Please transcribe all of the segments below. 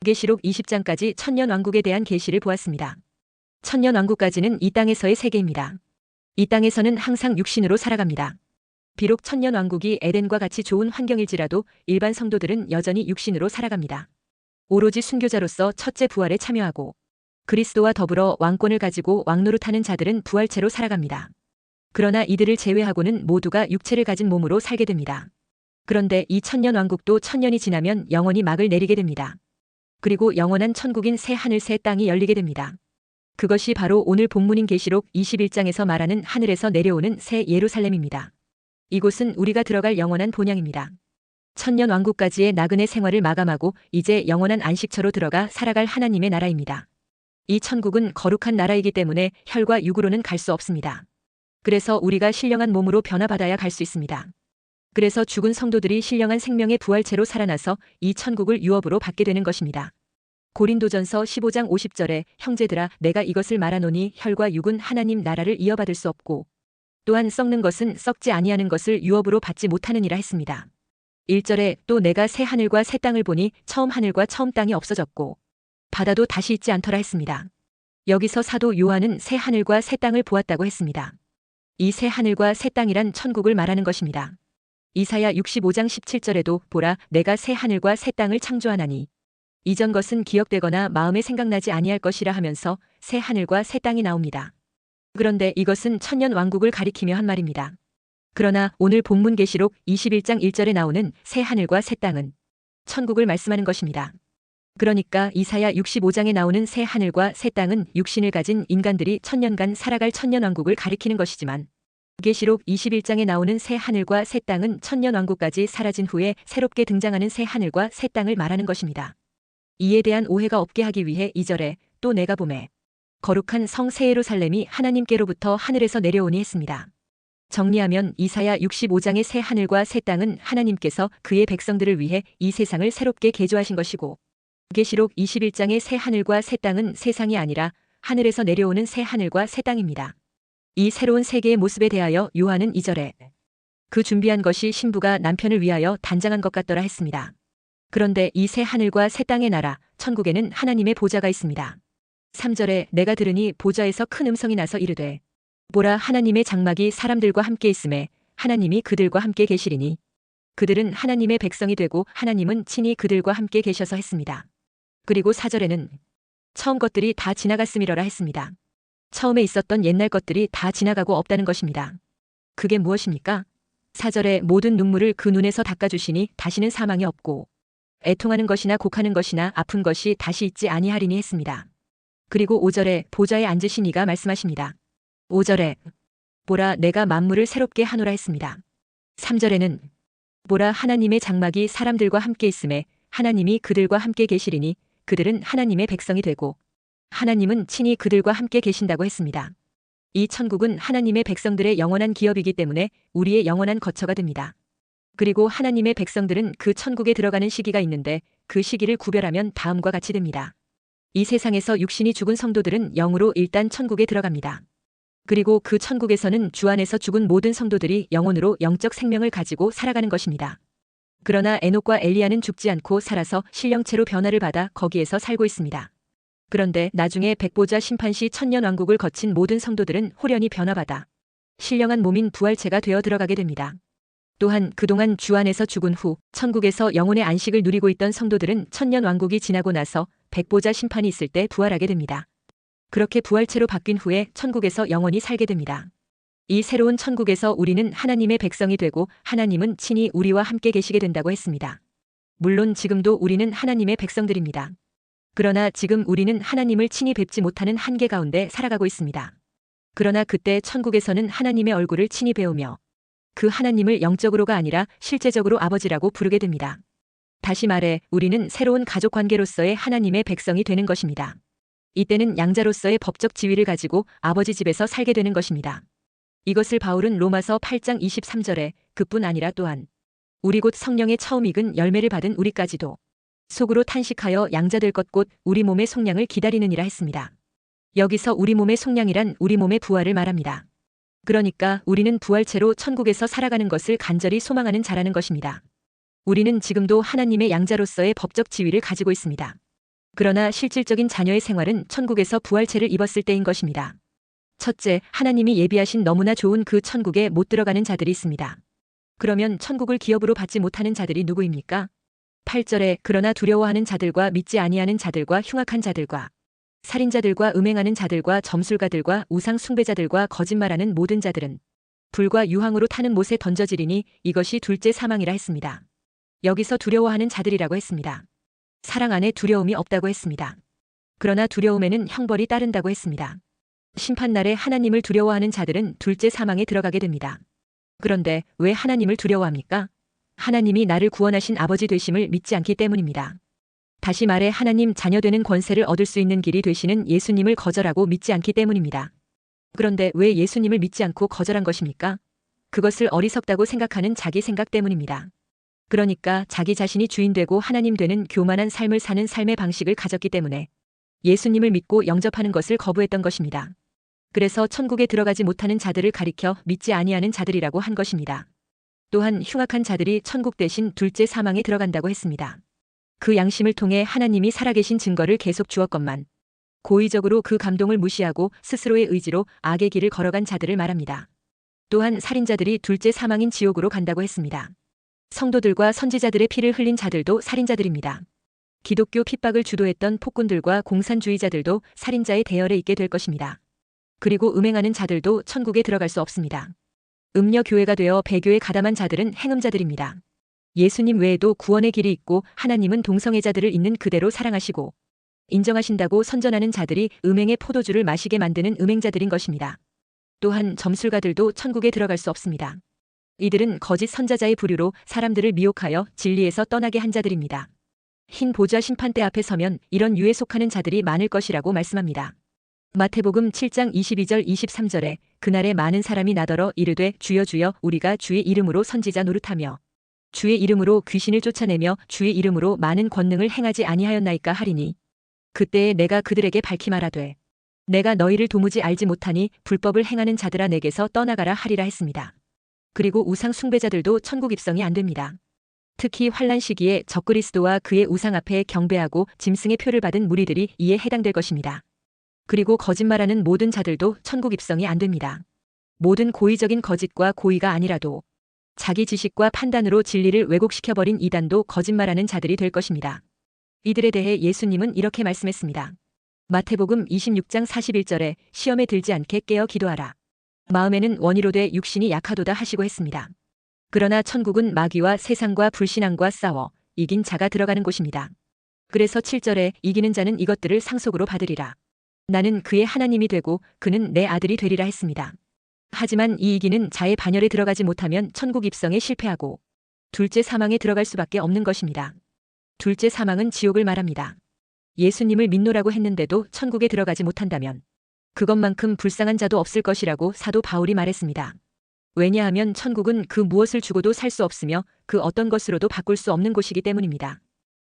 계시록 20장까지 천년왕국에 대한 계시를 보았습니다. 천년왕국까지는 이 땅에서의 세계입니다. 이 땅에서는 항상 육신으로 살아갑니다. 비록 천년왕국이 에덴과 같이 좋은 환경일지라도 일반 성도들은 여전히 육신으로 살아갑니다. 오로지 순교자로서 첫째 부활에 참여하고 그리스도와 더불어 왕권을 가지고 왕노릇하는 자들은 부활체로 살아갑니다. 그러나 이들을 제외하고는 모두가 육체를 가진 몸으로 살게 됩니다. 그런데 이 천년왕국도 천년이 지나면 영원히 막을 내리게 됩니다. 그리고 영원한 천국인 새 하늘 새 땅이 열리게 됩니다. 그것이 바로 오늘 본문인 계시록 21장에서 말하는 하늘에서 내려오는 새 예루살렘입니다. 이곳은 우리가 들어갈 영원한 본향입니다. 천년왕국까지의 나그네 생활을 마감하고 이제 영원한 안식처로 들어가 살아갈 하나님의 나라입니다. 이 천국은 거룩한 나라이기 때문에 혈과 육으로는 갈 수 없습니다. 그래서 우리가 신령한 몸으로 변화받아야 갈 수 있습니다. 그래서 죽은 성도들이 신령한 생명의 부활체로 살아나서 이 천국을 유업으로 받게 되는 것입니다. 고린도전서 15장 50절에 형제들아 내가 이것을 말하노니 혈과 육은 하나님 나라를 이어받을 수 없고 또한 썩는 것은 썩지 아니하는 것을 유업으로 받지 못하느니라 했습니다. 1절에 또 내가 새 하늘과 새 땅을 보니 처음 하늘과 처음 땅이 없어졌고 바다도 다시 있지 않더라 했습니다. 여기서 사도 요한은 새 하늘과 새 땅을 보았다고 했습니다. 이 새 하늘과 새 땅이란 천국을 말하는 것입니다. 이사야 65장 17절에도 보라 내가 새 하늘과 새 땅을 창조하나니 이전 것은 기억되거나 마음에 생각나지 아니할 것이라 하면서 새 하늘과 새 땅이 나옵니다. 그런데 이것은 천년 왕국을 가리키며 한 말입니다. 그러나 오늘 본문 계시록 21장 1절에 나오는 새 하늘과 새 땅은 천국을 말씀하는 것입니다. 그러니까 이사야 65장에 나오는 새 하늘과 새 땅은 육신을 가진 인간들이 천년간 살아갈 천년왕국을 가리키는 것이지만 계시록 21장에 나오는 새 하늘과 새 땅은 천년왕국까지 사라진 후에 새롭게 등장하는 새 하늘과 새 땅을 말하는 것입니다. 이에 대한 오해가 없게 하기 위해 2절에 또 내가 보매 거룩한 성 새 예루살렘이 하나님께로부터 하늘에서 내려오니 했습니다. 정리하면 이사야 65장의 새 하늘과 새 땅은 하나님께서 그의 백성들을 위해 이 세상을 새롭게 개조하신 것이고 계시록 21장의 새 하늘과 새 땅은 세상이 아니라 하늘에서 내려오는 새 하늘과 새 땅입니다. 이 새로운 세계의 모습에 대하여 요한은 2절에 그 준비한 것이 신부가 남편을 위하여 단장한 것 같더라 했습니다. 그런데 이 새 하늘과 새 땅의 나라, 천국에는 하나님의 보좌가 있습니다. 3절에 내가 들으니 보좌에서 큰 음성이 나서 이르되 보라 하나님의 장막이 사람들과 함께 있음에 하나님이 그들과 함께 계시리니 그들은 하나님의 백성이 되고 하나님은 친히 그들과 함께 계셔서 했습니다. 그리고 4절에는 처음 것들이 다 지나갔음이러라 했습니다. 처음에 있었던 옛날 것들이 다 지나가고 없다는 것입니다. 그게 무엇입니까? 4절에 모든 눈물을 그 눈에서 닦아주시니 다시는 사망이 없고 애통하는 것이나 곡하는 것이나 아픈 것이 다시 있지 아니하리니 했습니다. 그리고 5절에 보좌에 앉으신 이가 말씀하십니다. 5절에 보라 내가 만물을 새롭게 하노라 했습니다. 3절에는 보라 하나님의 장막이 사람들과 함께 있음에 하나님이 그들과 함께 계시리니 그들은 하나님의 백성이 되고 하나님은 친히 그들과 함께 계신다고 했습니다. 이 천국은 하나님의 백성들의 영원한 기업이기 때문에 우리의 영원한 거처가 됩니다. 그리고 하나님의 백성들은 그 천국에 들어가는 시기가 있는데 그 시기를 구별하면 다음과 같이 됩니다. 이 세상에서 육신이 죽은 성도들은 영으로 일단 천국에 들어갑니다. 그리고 그 천국에서는 주 안에서 죽은 모든 성도들이 영혼으로 영적 생명을 가지고 살아가는 것입니다. 그러나 에녹과 엘리야는 죽지 않고 살아서 신령체로 변화를 받아 거기에서 살고 있습니다. 그런데 나중에 백보자 심판 시 천년왕국을 거친 모든 성도들은 홀연히 변화받아 신령한 몸인 부활체가 되어 들어가게 됩니다. 또한 그동안 주 안에서 죽은 후 천국에서 영혼의 안식을 누리고 있던 성도들은 천년왕국이 지나고 나서 백보자 심판이 있을 때 부활하게 됩니다. 그렇게 부활체로 바뀐 후에 천국에서 영원히 살게 됩니다. 이 새로운 천국에서 우리는 하나님의 백성이 되고 하나님은 친히 우리와 함께 계시게 된다고 했습니다. 물론 지금도 우리는 하나님의 백성들입니다. 그러나 지금 우리는 하나님을 친히 뵙지 못하는 한계 가운데 살아가고 있습니다. 그러나 그때 천국에서는 하나님의 얼굴을 친히 배우며 그 하나님을 영적으로가 아니라 실제적으로 아버지라고 부르게 됩니다. 다시 말해 우리는 새로운 가족 관계로서의 하나님의 백성이 되는 것입니다. 이때는 양자로서의 법적 지위를 가지고 아버지 집에서 살게 되는 것입니다. 이것을 바울은 로마서 8장 23절에 그뿐 아니라 또한 우리 곧 성령의 처음 익은 열매를 받은 우리까지도 속으로 탄식하여 양자될 것 곧 우리 몸의 속량을 기다리느니라 했습니다. 여기서 우리 몸의 속량이란 우리 몸의 부활을 말합니다. 그러니까 우리는 부활체로 천국에서 살아가는 것을 간절히 소망하는 자라는 것입니다. 우리는 지금도 하나님의 양자로서의 법적 지위를 가지고 있습니다. 그러나 실질적인 자녀의 생활은 천국에서 부활체를 입었을 때인 것입니다. 첫째, 하나님이 예비하신 너무나 좋은 그 천국에 못 들어가는 자들이 있습니다. 그러면 천국을 기업으로 받지 못하는 자들이 누구입니까? 8절에 그러나 두려워하는 자들과 믿지 아니하는 자들과 흉악한 자들과 살인자들과 음행하는 자들과 점술가들과 우상 숭배자들과 거짓말하는 모든 자들은 불과 유황으로 타는 못에 던져지리니 이것이 둘째 사망이라 했습니다. 여기서 두려워하는 자들이라고 했습니다. 사랑 안에 두려움이 없다고 했습니다. 그러나 두려움에는 형벌이 따른다고 했습니다. 심판날에 하나님을 두려워하는 자들은 둘째 사망에 들어가게 됩니다. 그런데 왜 하나님을 두려워합니까? 하나님이 나를 구원하신 아버지 되심을 믿지 않기 때문입니다. 다시 말해 하나님 자녀 되는 권세를 얻을 수 있는 길이 되시는 예수님을 거절하고 믿지 않기 때문입니다. 그런데 왜 예수님을 믿지 않고 거절한 것입니까? 그것을 어리석다고 생각하는 자기 생각 때문입니다. 그러니까 자기 자신이 주인 되고 하나님 되는 교만한 삶을 사는 삶의 방식을 가졌기 때문에 예수님을 믿고 영접하는 것을 거부했던 것입니다. 그래서 천국에 들어가지 못하는 자들을 가리켜 믿지 아니하는 자들이라고 한 것입니다. 또한 흉악한 자들이 천국 대신 둘째 사망에 들어간다고 했습니다. 그 양심을 통해 하나님이 살아계신 증거를 계속 주었건만 고의적으로 그 감동을 무시하고 스스로의 의지로 악의 길을 걸어간 자들을 말합니다. 또한 살인자들이 둘째 사망인 지옥으로 간다고 했습니다. 성도들과 선지자들의 피를 흘린 자들도 살인자들입니다. 기독교 핍박을 주도했던 폭군들과 공산주의자들도 살인자의 대열에 있게 될 것입니다. 그리고 음행하는 자들도 천국에 들어갈 수 없습니다. 음녀교회가 되어 배교에 가담한 자들은 행음자들입니다. 예수님 외에도 구원의 길이 있고 하나님은 동성애자들을 있는 그대로 사랑하시고 인정하신다고 선전하는 자들이 음행의 포도주를 마시게 만드는 음행자들인 것입니다. 또한 점술가들도 천국에 들어갈 수 없습니다. 이들은 거짓 선자자의 부류로 사람들을 미혹하여 진리에서 떠나게 한 자들입니다. 흰 보좌 심판대 앞에 서면 이런 유에 속하는 자들이 많을 것이라고 말씀합니다. 마태복음 7장 22절 23절에 그날에 많은 사람이 나더러 이르되 주여 주여 우리가 주의 이름으로 선지자 노릇하며 주의 이름으로 귀신을 쫓아내며 주의 이름으로 많은 권능을 행하지 아니하였나이까 하리니 그때에 내가 그들에게 밝히 말하되 내가 너희를 도무지 알지 못하니 불법을 행하는 자들아 내게서 떠나가라 하리라 했습니다. 그리고 우상 숭배자들도 천국 입성이 안 됩니다. 특히 환란 시기에 적그리스도와 그의 우상 앞에 경배하고 짐승의 표를 받은 무리들이 이에 해당될 것입니다. 그리고 거짓말하는 모든 자들도 천국 입성이 안 됩니다. 모든 고의적인 거짓과 고의가 아니라도 자기 지식과 판단으로 진리를 왜곡시켜버린 이단도 거짓말하는 자들이 될 것입니다. 이들에 대해 예수님은 이렇게 말씀했습니다. 마태복음 26장 41절에 시험에 들지 않게 깨어 기도하라. 마음에는 원이로되 육신이 약하도다 하시고 했습니다. 그러나 천국은 마귀와 세상과 불신앙과 싸워 이긴 자가 들어가는 곳입니다. 그래서 7절에 이기는 자는 이것들을 상속으로 받으리라. 나는 그의 하나님이 되고 그는 내 아들이 되리라 했습니다. 하지만 이 이기는 자의 반열에 들어가지 못하면 천국 입성에 실패하고 둘째 사망에 들어갈 수밖에 없는 것입니다. 둘째 사망은 지옥을 말합니다. 예수님을 믿노라고 했는데도 천국에 들어가지 못한다면 그것만큼 불쌍한 자도 없을 것이라고 사도 바울이 말했습니다. 왜냐하면 천국은 그 무엇을 주고도 살 수 없으며 그 어떤 것으로도 바꿀 수 없는 곳이기 때문입니다.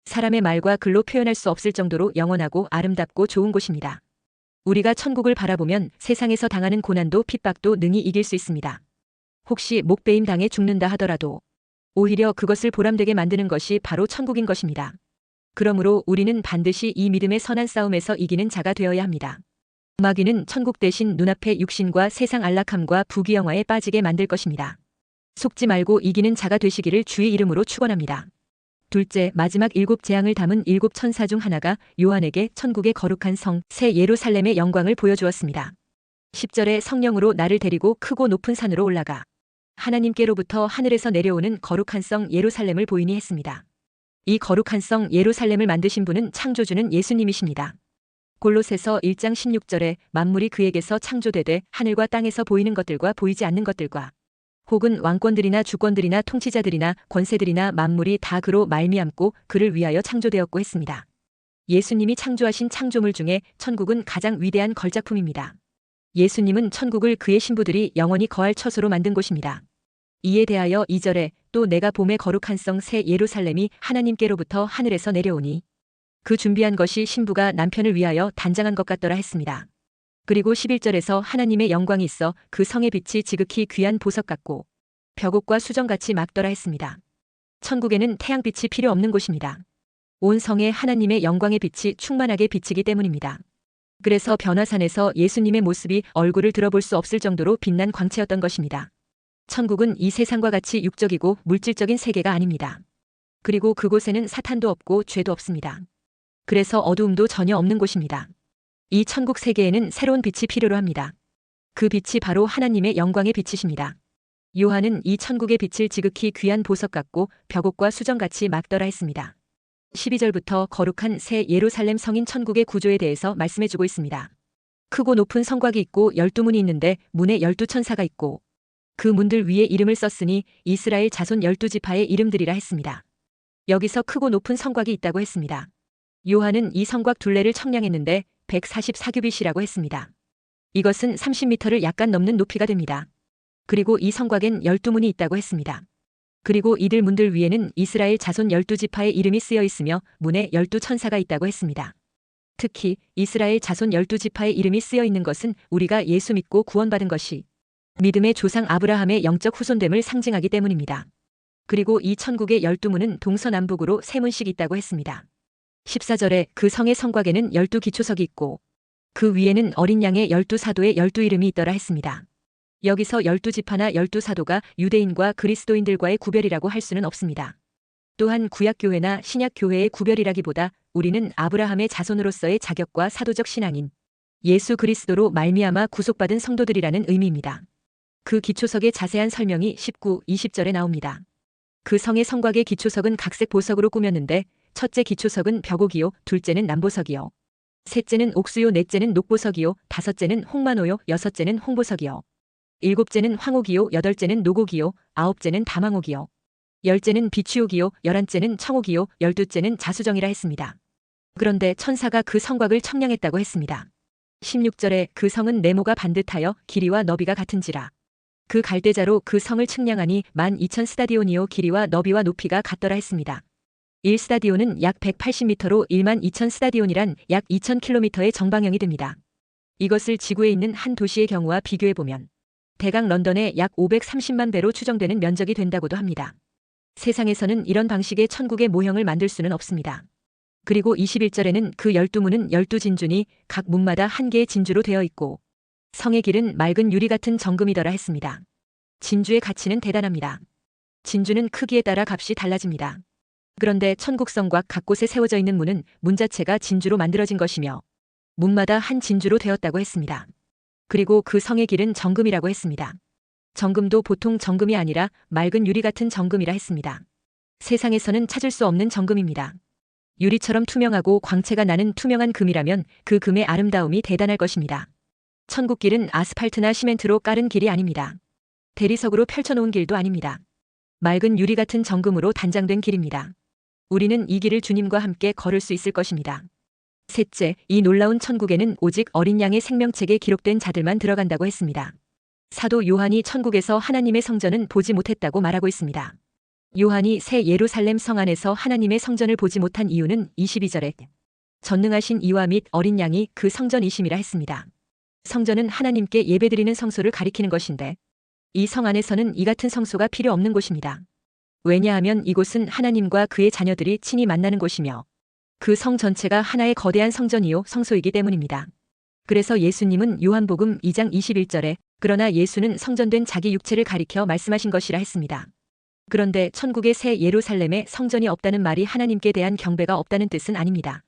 사람의 말과 글로 표현할 수 없을 정도로 영원하고 아름답고 좋은 곳입니다. 우리가 천국을 바라보면 세상에서 당하는 고난도 핍박도 능히 이길 수 있습니다. 혹시 목베임 당해 죽는다 하더라도 오히려 그것을 보람되게 만드는 것이 바로 천국인 것입니다. 그러므로 우리는 반드시 이 믿음의 선한 싸움에서 이기는 자가 되어야 합니다. 마귀는 천국 대신 눈앞의 육신과 세상 안락함과 부귀영화에 빠지게 만들 것입니다. 속지 말고 이기는 자가 되시기를 주의 이름으로 축원합니다. 둘째, 마지막 7 재앙을 담은 7 천사 중 하나가 요한에게 천국의 거룩한 성, 새 예루살렘의 영광을 보여주었습니다. 10절에 성령으로 나를 데리고 크고 높은 산으로 올라가 하나님께로부터 하늘에서 내려오는 거룩한 성 예루살렘을 보이니 했습니다. 이 거룩한 성 예루살렘을 만드신 분은 창조주는 예수님이십니다. 골로새서 1장 16절에 만물이 그에게서 창조되되 하늘과 땅에서 보이는 것들과 보이지 않는 것들과 혹은 왕권들이나 주권들이나 통치자들이나 권세들이나 만물이 다 그로 말미암고 그를 위하여 창조되었고 했습니다. 예수님이 창조하신 창조물 중에 천국은 가장 위대한 걸작품입니다. 예수님은 천국을 그의 신부들이 영원히 거할 처소로 만든 곳입니다. 이에 대하여 2절에 또 내가 봄의 거룩한 성 새 예루살렘이 하나님께로부터 하늘에서 내려오니 그 준비한 것이 신부가 남편을 위하여 단장한 것 같더라 했습니다. 그리고 11절에서 하나님의 영광이 있어 그 성의 빛이 지극히 귀한 보석 같고 벽옥과 수정같이 막더라 했습니다. 천국에는 태양빛이 필요 없는 곳입니다. 온 성에 하나님의 영광의 빛이 충만하게 비치기 때문입니다. 그래서 변화산에서 예수님의 모습이 얼굴을 들어볼 수 없을 정도로 빛난 광채였던 것입니다. 천국은 이 세상과 같이 육적이고 물질적인 세계가 아닙니다. 그리고 그곳에는 사탄도 없고 죄도 없습니다. 그래서 어두움도 전혀 없는 곳입니다. 이 천국 세계에는 새로운 빛이 필요로 합니다. 그 빛이 바로 하나님의 영광의 빛이십니다. 요한은 이 천국의 빛을 지극히 귀한 보석 같고 벽옥과 수정같이 막더라 했습니다. 12절부터 거룩한 새 예루살렘 성인 천국의 구조에 대해서 말씀해주고 있습니다. 크고 높은 성곽이 있고 12문이 있는데 문에 12천사가 있고 그 문들 위에 이름을 썼으니 이스라엘 자손 12지파의 이름들이라 했습니다. 여기서 크고 높은 성곽이 있다고 했습니다. 요한은 이 성곽 둘레를 청량했는데 144규빗이라고 했습니다. 이것은 30m를 약간 넘는 높이가 됩니다. 그리고 이 성곽엔 12문이 있다고 했습니다. 그리고 이들 문들 위에는 이스라엘 자손 12지파의 이름이 쓰여 있으며 문에 12천사가 있다고 했습니다. 특히 이스라엘 자손 12지파의 이름이 쓰여 있는 것은 우리가 예수 믿고 구원받은 것이 믿음의 조상 아브라함의 영적 후손됨을 상징하기 때문입니다. 그리고 이 천국의 12문은 동서남북으로 3문씩 있다고 했습니다. 14절에 그 성의 성곽에는 12기초석이 있고 그 위에는 어린 양의 12사도의 12이름이 있더라 했습니다. 여기서 12지파나 12사도가 유대인과 그리스도인들과의 구별이라고 할 수는 없습니다. 또한 구약교회나 신약교회의 구별이라기보다 우리는 아브라함의 자손으로서의 자격과 사도적 신앙인 예수 그리스도로 말미암아 구속받은 성도들이라는 의미입니다. 그 기초석의 자세한 설명이 19, 20절에 나옵니다. 그 성의 성곽의 기초석은 각색 보석으로 꾸몄는데 첫째 기초석은 벽옥이요, 둘째는 남보석이요, 셋째는 옥수요, 넷째는 녹보석이요, 다섯째는 홍만호요, 여섯째는 홍보석이요, 일곱째는 황옥이요, 여덟째는 노곡이요, 아홉째는 다망옥이요, 열째는 비취옥이요, 열한째는 청옥이요, 열두째는 자수정이라 했습니다. 그런데 천사가 그 성곽을 청량했다고 했습니다. 16절에 그 성은 네모가 반듯하여 길이와 너비가 같은지라. 그 갈대자로 그 성을 측량하니 12,000스다디온이요 길이와 너비와 높이가 같더라 했습니다. 1스다디온은 약 180m로 12,000스다디온이란 약 2,000km의 정방형이 됩니다. 이것을 지구에 있는 한 도시의 경우와 비교해보면 대강 런던의 약 530만 배로 추정되는 면적이 된다고도 합니다. 세상에서는 이런 방식의 천국의 모형을 만들 수는 없습니다. 그리고 21절에는 그 12문은 12진주니 각 문마다 한 개의 진주로 되어 있고 성의 길은 맑은 유리 같은 정금이더라 했습니다. 진주의 가치는 대단합니다. 진주는 크기에 따라 값이 달라집니다. 그런데 천국 성곽 각 곳에 세워져 있는 문은 문 자체가 진주로 만들어진 것이며 문마다 한 진주로 되었다고 했습니다. 그리고 그 성의 길은 정금이라고 했습니다. 정금도 보통 정금이 아니라 맑은 유리 같은 정금이라 했습니다. 세상에서는 찾을 수 없는 정금입니다. 유리처럼 투명하고 광채가 나는 투명한 금이라면 그 금의 아름다움이 대단할 것입니다. 천국 길은 아스팔트나 시멘트로 깔은 길이 아닙니다. 대리석으로 펼쳐놓은 길도 아닙니다. 맑은 유리 같은 정금으로 단장된 길입니다. 우리는 이 길을 주님과 함께 걸을 수 있을 것입니다. 셋째, 이 놀라운 천국에는 오직 어린 양의 생명책에 기록된 자들만 들어간다고 했습니다. 사도 요한이 천국에서 하나님의 성전은 보지 못했다고 말하고 있습니다. 요한이 새 예루살렘 성 안에서 하나님의 성전을 보지 못한 이유는 22절에 전능하신 이와 및 어린 양이 그 성전이심이라 했습니다. 성전은 하나님께 예배드리는 성소를 가리키는 것인데 이 성 안에서는 이 같은 성소가 필요 없는 곳입니다. 왜냐하면 이곳은 하나님과 그의 자녀들이 친히 만나는 곳이며 그 성 전체가 하나의 거대한 성전이요 성소이기 때문입니다. 그래서 예수님은 요한복음 2장 21절에 그러나 예수는 성전된 자기 육체를 가리켜 말씀하신 것이라 했습니다. 그런데 천국의 새 예루살렘에 성전이 없다는 말이 하나님께 대한 경배가 없다는 뜻은 아닙니다.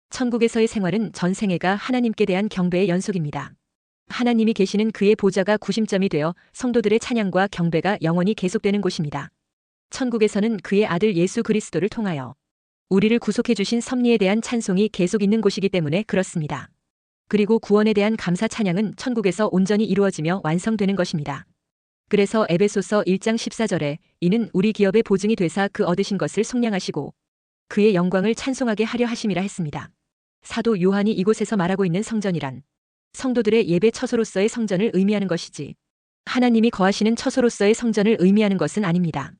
천국에서의 생활은 전 생애가 하나님께 대한 경배의 연속입니다. 하나님이 계시는 그의 보좌가 구심점이 되어 성도들의 찬양과 경배가 영원히 계속되는 곳입니다. 천국에서는 그의 아들 예수 그리스도를 통하여 우리를 구속해 주신 섭리에 대한 찬송이 계속 있는 곳이기 때문에 그렇습니다. 그리고 구원에 대한 감사 찬양은 천국에서 온전히 이루어지며 완성되는 것입니다. 그래서 에베소서 1장 14절에 이는 우리 기업의 보증이 되사 그 얻으신 것을 속량하시고 그의 영광을 찬송하게 하려 하심이라 했습니다. 사도 요한이 이곳에서 말하고 있는 성전이란 성도들의 예배 처소로서의 성전을 의미하는 것이지 하나님이 거하시는 처소로서의 성전을 의미하는 것은 아닙니다.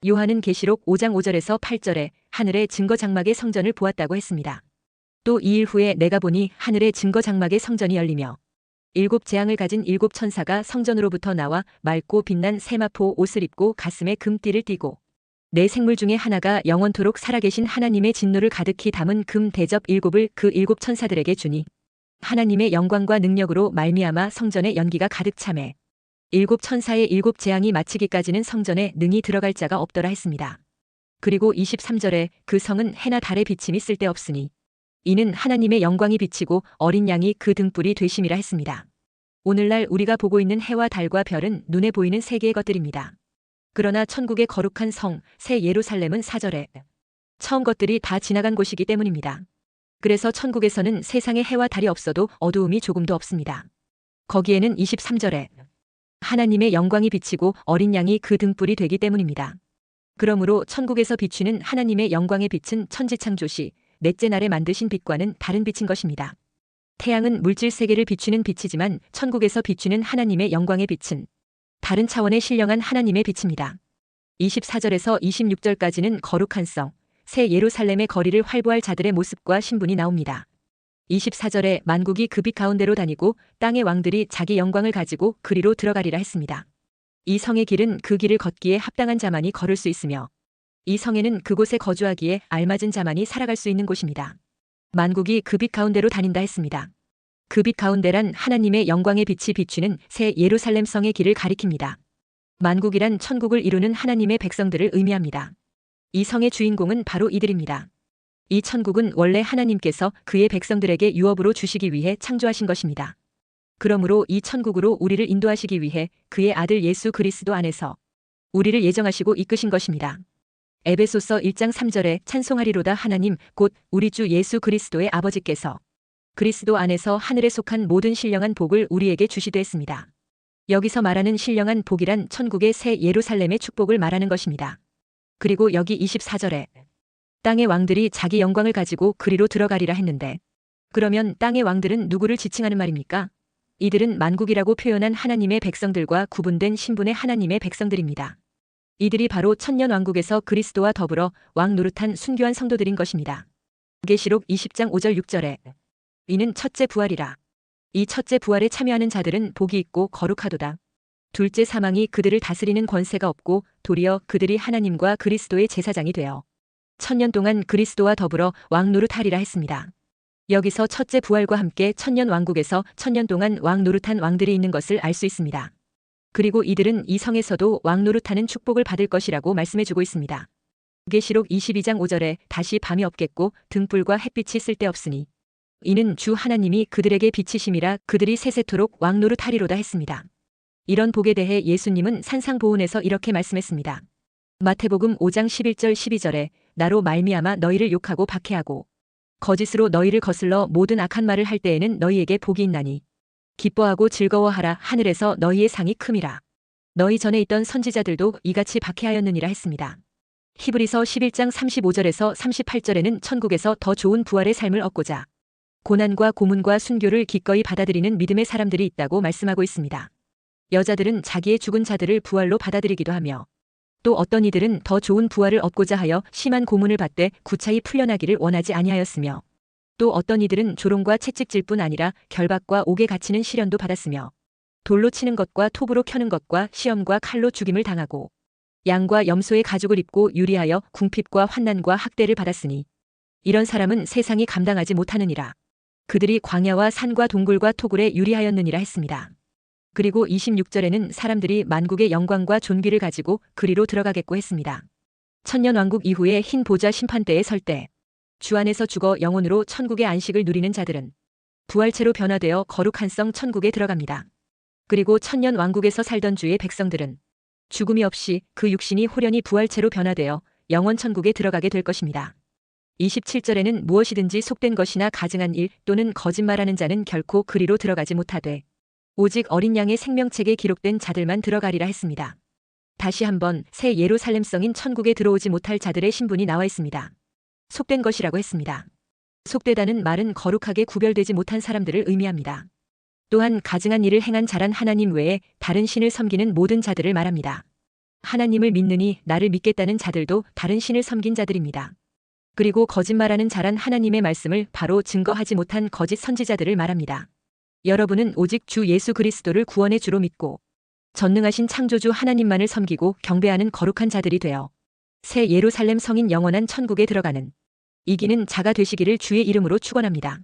요한은 계시록 5장 5절에서 8절에 하늘의 증거 장막의 성전을 보았다고 했습니다. 또 2일 후에 내가 보니 하늘의 증거 장막의 성전이 열리며 7 재앙을 가진 7 천사가 성전으로부터 나와 맑고 빛난 세마포 옷을 입고 가슴에 금띠를 띠고 네 생물 중에 하나가 영원토록 살아계신 하나님의 진노를 가득히 담은 금 대접 7을 그 7 천사들에게 주니 하나님의 영광과 능력으로 말미암아 성전에 연기가 가득 차매 7 천사의 7 재앙이 마치기까지는 성전에 능히 들어갈 자가 없더라 했습니다. 그리고 23절에 그 성은 해나 달의 비침이 쓸데없으니 이는 하나님의 영광이 비치고 어린 양이 그 등불이 되심이라 했습니다. 오늘날 우리가 보고 있는 해와 달과 별은 눈에 보이는 세계의 것들입니다. 그러나 천국의 거룩한 성, 새 예루살렘은 4절에 처음 것들이 다 지나간 곳이기 때문입니다. 그래서 천국에서는 세상에 해와 달이 없어도 어두움이 조금도 없습니다. 거기에는 23절에 하나님의 영광이 비치고 어린 양이 그 등불이 되기 때문입니다. 그러므로 천국에서 비추는 하나님의 영광의 빛은 천지창조시 넷째 날에 만드신 빛과는 다른 빛인 것입니다. 태양은 물질 세계를 비추는 빛이지만 천국에서 비추는 하나님의 영광의 빛은 다른 차원의 신령한 하나님의 빛입니다. 24절에서 26절까지는 거룩한 성, 새 예루살렘의 거리를 활보할 자들의 모습과 신분이 나옵니다. 24절에 만국이 그 빛 가운데로 다니고 땅의 왕들이 자기 영광을 가지고 그리로 들어가리라 했습니다. 이 성의 길은 그 길을 걷기에 합당한 자만이 걸을 수 있으며 이 성에는 그곳에 거주하기에 알맞은 자만이 살아갈 수 있는 곳입니다. 만국이 그 빛 가운데로 다닌다 했습니다. 그 빛 가운데란 하나님의 영광의 빛이 비추는 새 예루살렘 성의 길을 가리킵니다. 만국이란 천국을 이루는 하나님의 백성들을 의미합니다. 이 성의 주인공은 바로 이들입니다. 이 천국은 원래 하나님께서 그의 백성들에게 유업으로 주시기 위해 창조하신 것입니다. 그러므로 이 천국으로 우리를 인도하시기 위해 그의 아들 예수 그리스도 안에서 우리를 예정하시고 이끄신 것입니다. 에베소서 1장 3절에 찬송하리로다 하나님 곧 우리 주 예수 그리스도의 아버지께서 그리스도 안에서 하늘에 속한 모든 신령한 복을 우리에게 주시되 했습니다. 여기서 말하는 신령한 복이란 천국의 새 예루살렘의 축복을 말하는 것입니다. 그리고 여기 24절에 땅의 왕들이 자기 영광을 가지고 그리로 들어가리라 했는데 그러면 땅의 왕들은 누구를 지칭하는 말입니까? 이들은 만국이라고 표현한 하나님의 백성들과 구분된 신분의 하나님의 백성들입니다. 이들이 바로 천년 왕국에서 그리스도와 더불어 왕 노릇한 순교한 성도들인 것입니다. 계시록 20장 5절 6절에 이는 첫째 부활이라. 이 첫째 부활에 참여하는 자들은 복이 있고 거룩하도다. 둘째 사망이 그들을 다스리는 권세가 없고 도리어 그들이 하나님과 그리스도의 제사장이 되어 천년 동안 그리스도와 더불어 왕 노릇하리라 했습니다. 여기서 첫째 부활과 함께 천년 왕국에서 천년 동안 왕 노릇한 왕들이 있는 것을 알 수 있습니다. 그리고 이들은 이 성에서도 왕 노릇하는 축복을 받을 것이라고 말씀해주고 있습니다. 계시록 22장 5절에 다시 밤이 없겠고 등불과 햇빛이 쓸데없으니 이는 주 하나님이 그들에게 비치심이라 그들이 세세토록 왕 노릇하리로다 했습니다. 이런 복에 대해 예수님은 산상보훈에서 이렇게 말씀했습니다. 마태복음 5장 11절 12절에 나로 말미암아 너희를 욕하고 박해하고 거짓으로 너희를 거슬러 모든 악한 말을 할 때에는 너희에게 복이 있나니 기뻐하고 즐거워하라 하늘에서 너희의 상이 큼이라. 너희 전에 있던 선지자들도 이같이 박해하였느니라 했습니다. 히브리서 11장 35절에서 38절에는 천국에서 더 좋은 부활의 삶을 얻고자 고난과 고문과 순교를 기꺼이 받아들이는 믿음의 사람들이 있다고 말씀하고 있습니다. 여자들은 자기의 죽은 자들을 부활로 받아들이기도 하며 또 어떤 이들은 더 좋은 부활을 얻고자 하여 심한 고문을 받되 구차히 풀려나기를 원하지 아니하였으며 또 어떤 이들은 조롱과 채찍질 뿐 아니라 결박과 옥에 갇히는 시련도 받았으며 돌로 치는 것과 톱으로 켜는 것과 시험과 칼로 죽임을 당하고 양과 염소의 가죽을 입고 유리하여 궁핍과 환난과 학대를 받았으니 이런 사람은 세상이 감당하지 못하느니라. 그들이 광야와 산과 동굴과 토굴에 유리하였느니라 했습니다. 그리고 26절에는 사람들이 만국의 영광과 존귀를 가지고 그리로 들어가겠고 했습니다. 천년왕국 이후에 흰 보좌 심판대에 설 때 주 안에서 죽어 영혼으로 천국의 안식을 누리는 자들은 부활체로 변화되어 거룩한 성 천국에 들어갑니다. 그리고 천년왕국에서 살던 주의 백성들은 죽음이 없이 그 육신이 호련히 부활체로 변화되어 영원 천국에 들어가게 될 것입니다. 27절에는 무엇이든지 속된 것이나 가증한 일 또는 거짓말하는 자는 결코 그리로 들어가지 못하되 오직 어린 양의 생명책에 기록된 자들만 들어가리라 했습니다. 다시 한번 새 예루살렘성인 천국에 들어오지 못할 자들의 신분이 나와 있습니다. 속된 것이라고 했습니다. 속되다는 말은 거룩하게 구별되지 못한 사람들을 의미합니다. 또한 가증한 일을 행한 자란 하나님 외에 다른 신을 섬기는 모든 자들을 말합니다. 하나님을 믿느니 나를 믿겠다는 자들도 다른 신을 섬긴 자들입니다. 그리고 거짓말하는 자란 하나님의 말씀을 바로 증거하지 못한 거짓 선지자들을 말합니다. 여러분은 오직 주 예수 그리스도를 구원의 주로 믿고 전능하신 창조주 하나님만을 섬기고 경배하는 거룩한 자들이 되어 새 예루살렘 성인 영원한 천국에 들어가는 이기는 자가 되시기를 주의 이름으로 축원합니다.